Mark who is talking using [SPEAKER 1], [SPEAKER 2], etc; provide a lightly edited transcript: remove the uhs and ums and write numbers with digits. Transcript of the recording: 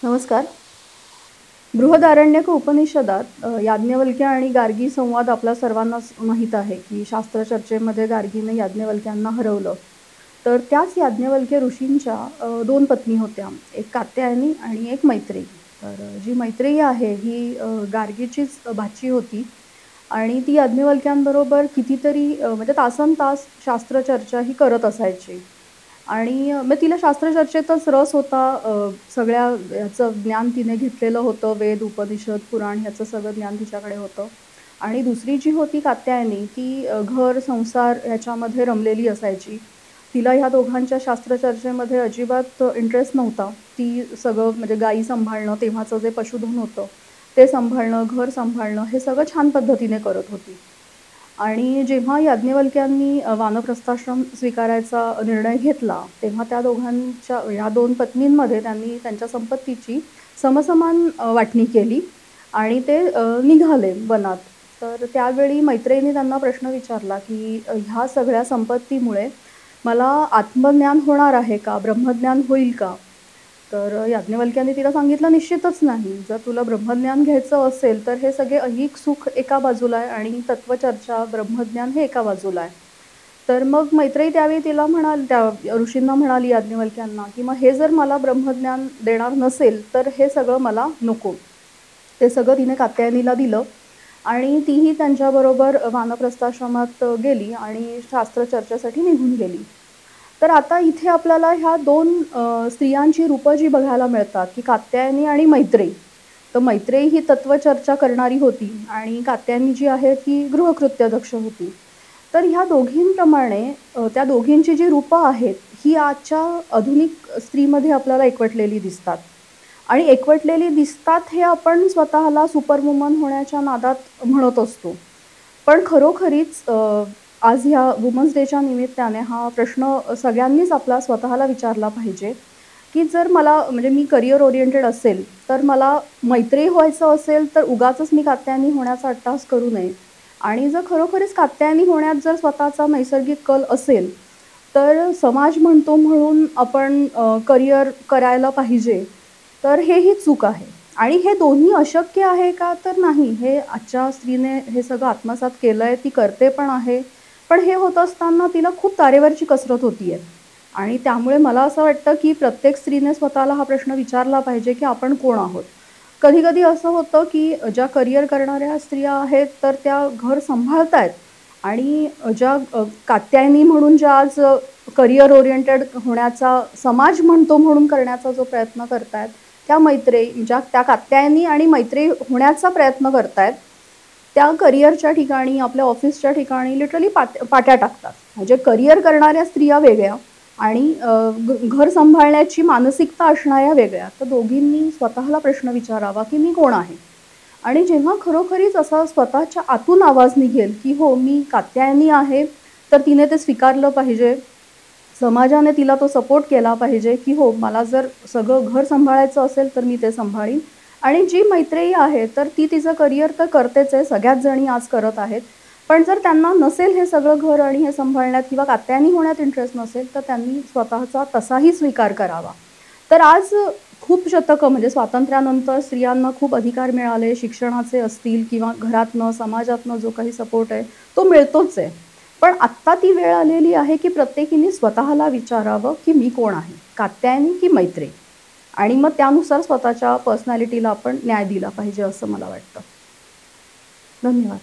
[SPEAKER 1] नमस्कार. बृहदारण्यक उपनिषदात याज्ञवल्क्य आणि गार्गी संवाद आपल्या सर्वांनाच माहीत आहे की शास्त्रचर्चेमध्ये गार्गीने याज्ञवल्क्यांना हरवलं. तर त्याच याज्ञवल्क्य ऋषींच्या दोन पत्नी होत्या, एक कात्यायनी आणि एक मैत्रेयी. तर जी मैत्रेयी आहे ही गार्गीचीच भाची होती आणि ती याज्ञवल्क्यांबरोबर कितीतरी म्हणजे तासनतास शास्त्रचर्चा ही करत असायची. आणि मग तिला शास्त्रचर्चेतच रस होता. सगळ्या याचं ज्ञान तिने घेतलेलं होतं. वेद, उपनिषद, पुराण ह्याचं सगळं ज्ञान तिच्याकडे होतं. आणि दुसरी जी होती कात्यायनी, ती घर, संसार ह्याच्यामध्ये रमलेली असायची. तिला ह्या दोघांच्या शास्त्रचर्चेमध्ये अजिबात इंटरेस्ट नव्हता. ती सगळं म्हणजे गायी सांभाळणं, तेव्हाचं जे पशुधन होतं ते सांभाळणं, घर सांभाळणं हे सगळं छान पद्धतीने करत होती. आणि जेव्हा याज्ञवल्क्यांनी वानप्रस्थाश्रम स्वीकारायचा निर्णय घेतला, तेव्हा त्या दोघांच्या या दोन पत्नींमध्ये त्यांनी त्यांच्या संपत्तीची समसमान वाटणी केली आणि ते निघाले वनात. तर त्यावेळी मैत्रेयीने त्यांना प्रश्न विचारला की ह्या सगळ्या संपत्तीमुळे मला आत्मज्ञान होणार आहे का? ब्रह्मज्ञान होईल का? तर याज्ञवल्क्यांनी तिला सांगितलं, निश्चितच नाही. जर तुला ब्रह्मज्ञान घ्यायचं असेल तर हे सगळे ऐहिक सुख एका बाजूला आहे आणि तत्वचर्चा, ब्रह्मज्ञान हे एका बाजूला आहे. तर मग मैत्रेयी त्यावेळी तिला म्हणाली, त्या ऋषींना म्हणाली याज्ञवल्क्यांना की मग हे जर मला ब्रह्मज्ञान देणार नसेल तर हे सगळं मला नको. ते सगळं तिने कात्यायनीला दिलं आणि तीही त्यांच्याबरोबर वानप्रस्थाश्रमात गेली आणि शास्त्रचर्चेसाठी निघून गेली. तर आता इथे आपल्याला ह्या दोन स्त्रियांची रूपं जी बघायला मिळतात की कात्यायनी आणि मैत्रेयी. तर मैत्रेयी ही तत्वचर्चा करणारी होती आणि कात्यायनी जी आहे ती गृहकृत्यदक्ष होती. तर ह्या दोघींप्रमाणे त्या दोघींची जी रूपं आहेत ही आजच्या आधुनिक स्त्रीमध्ये आपल्याला एकवटलेली दिसतात. आणि एकवटलेली दिसतात हे आपण स्वतःला सुपरवुमन होण्याच्या नादात म्हणत असतो. पण खरोखरीच आज ह्या वुमन्स डेच्या निमित्ताने हा प्रश्न सगळ्यांनीच आपला स्वतःला विचारला पाहिजे की जर मला म्हणजे मी करिअर ओरिएंटेड असेल तर मला मैत्रेयी व्हायचं असेल तर उगाचच मी कात्यायनी होण्याचा अट्टाहास करू नये. आणि जर खरोखरीच कात्यायनी होण्यात जर स्वतःचा नैसर्गिक कल असेल तर समाज म्हणतो म्हणून आपण करिअर करायला पाहिजे. तर हेही चूक आहे. आणि हे दोन्ही अशक्य आहे का? तर नाही. हे आजच्या स्त्रीने हे सगळं आत्मसात केलं आहे, ती करते पण आहे. पण हे होत असताना तिला खूप तारेवरची कसरत होती आहे. आणि त्यामुळे मला असं वाटतं की प्रत्येक स्त्रीने स्वतःला हा प्रश्न विचारला पाहिजे की आपण कोण आहोत. कधी कधी असं होतं की ज्या करिअर करणाऱ्या स्त्रिया आहेत तर त्या घर सांभाळत आहेत आणि ज्या कात्यायनी म्हणून ज्या आज करिअर ओरिएंटेड होण्याचा समाज म्हणतो म्हणून करण्याचा जो प्रयत्न करतायत, त्या मैत्रेयी ज्या त्या कात्यायनी आणि मैत्रेयी होण्याचा प्रयत्न करतायत त्या करिअरच्या ठिकाणी, आपल्या ऑफिसच्या ठिकाणी लिटरली पाट्या टाकतात. म्हणजे करिअर करणाऱ्या स्त्रिया वेगळ्या आणि घर सांभाळण्याची मानसिकता असणाऱ्या वेगळ्या. तर दोघींनी स्वतःला प्रश्न विचारावा की मी कोण आहे? आणि जेव्हा खरोखरीच असा स्वतःच्या आतून आवाज निघेल की हो मी कात्यायनी आहे, तर तिने ते स्वीकारलं पाहिजे. समाजाने तिला तो सपोर्ट केला पाहिजे की हो मला जर सगळं घर सांभाळायचं असेल तर मी ते सांभाळीन. आणि जी मैत्रेयी आहे तर ती तिचं करिअर तर करतेच आहे, सगळ्याच जणी आज करत आहेत. पण जर त्यांना नसेल हे सगळं घर आणि हे सांभाळण्यात किंवा कात्यायनी होण्यात इंटरेस्ट नसेल तर त्यांनी स्वतःचा तसाही स्वीकार करावा. तर आज खूप शतकं म्हणजे स्वातंत्र्यानंतर स्त्रियांना खूप अधिकार मिळाले, शिक्षणाचे असतील किंवा घरातनं समाजातनं जो काही सपोर्ट आहे तो मिळतोच आहे. पण आत्ता ती वेळ आलेली आहे की प्रत्येकीने स्वतःला विचारावं की मी कोण आहे, कात्यायनी की मैत्रेयी? आणि मग त्यानुसार स्वतःच्या पर्सनॅलिटीला आपण न्याय दिला पाहिजे असं मला वाटतं. धन्यवाद.